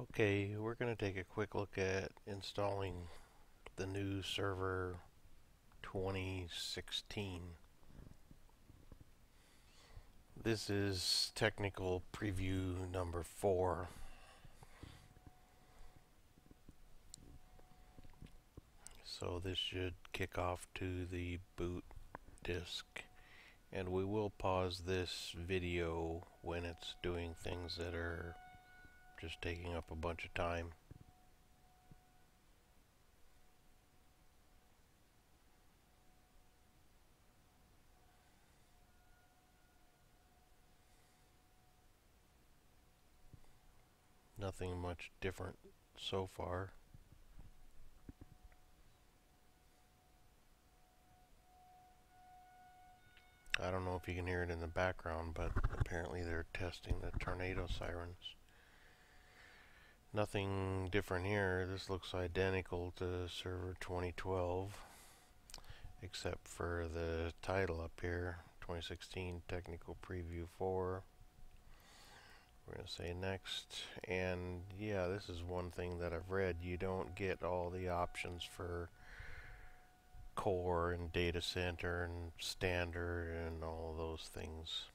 Okay, we're going to take a quick look at installing the new server 2016. This is technical preview number 4. So this should kick off to the boot disk. And we will pause this video when it's doing things that are just taking up a bunch of time. Nothing much different so far. I don't know if you can hear it in the background, but apparently they're testing the tornado sirens. Nothing different here. This looks identical to server 2012, except for the title up here, 2016 Technical Preview 4. We're going to say next. And yeah, this is one thing that I've read. You don't get all the options for core and data center and standard and all those things.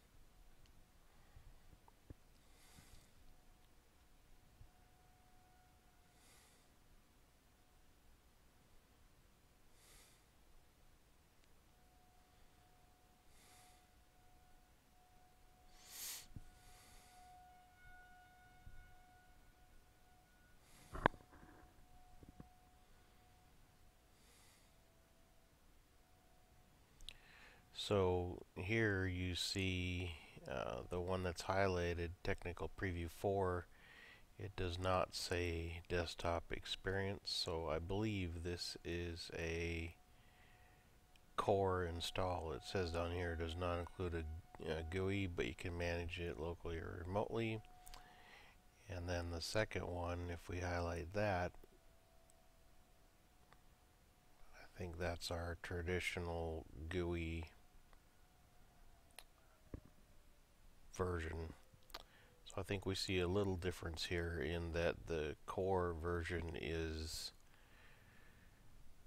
So here you see the one that's highlighted, Technical Preview 4. It does not say desktop experience, so I believe this is a core install. It says down here it does not include a GUI, but you can manage it locally or remotely. And then the second one, if we highlight that, I think that's our traditional GUI version. So I think we see a little difference here in that the core version is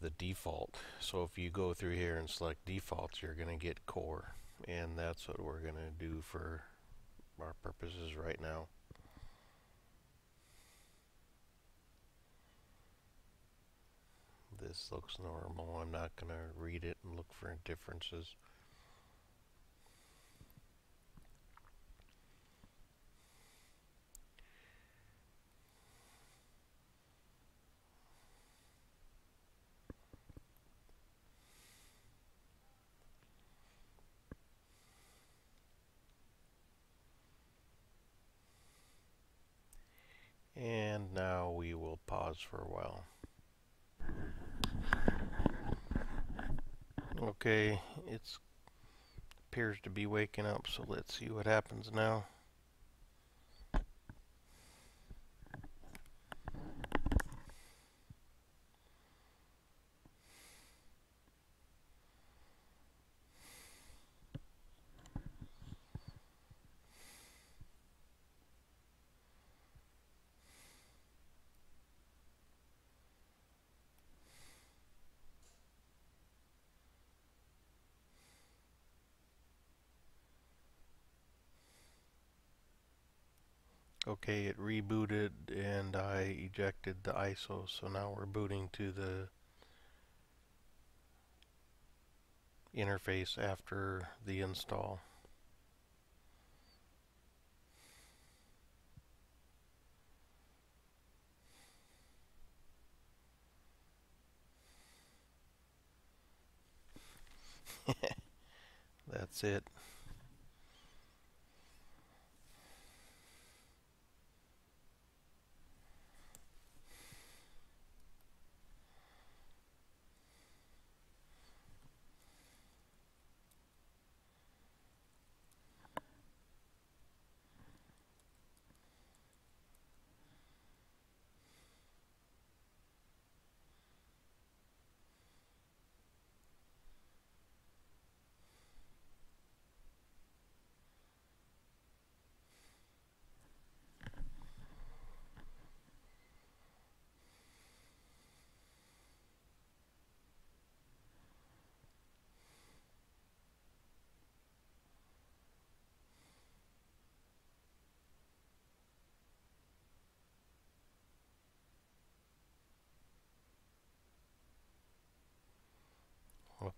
the default. So if you go through here and select defaults, you're going to get core, and that's what we're going to do for our purposes right now. This looks normal. I'm not going to read it and look for differences. And now we will pause for a while. Okay, it appears to be waking up, so let's see what happens now. Okay, it rebooted and I ejected the ISO, so now we're booting to the interface after the install. That's it.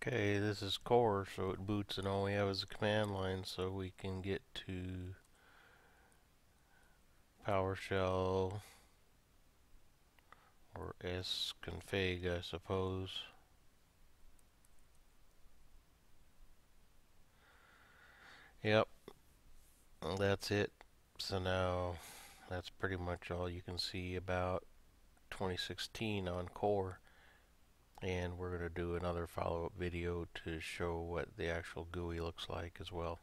Okay, this is core, so it boots and all we have is a command line, so we can get to PowerShell or sconfig, I suppose. Yep, that's it. So now that's pretty much all you can see about 2016 on core. And we're going to do another follow-up video to show what the actual GUI looks like as well.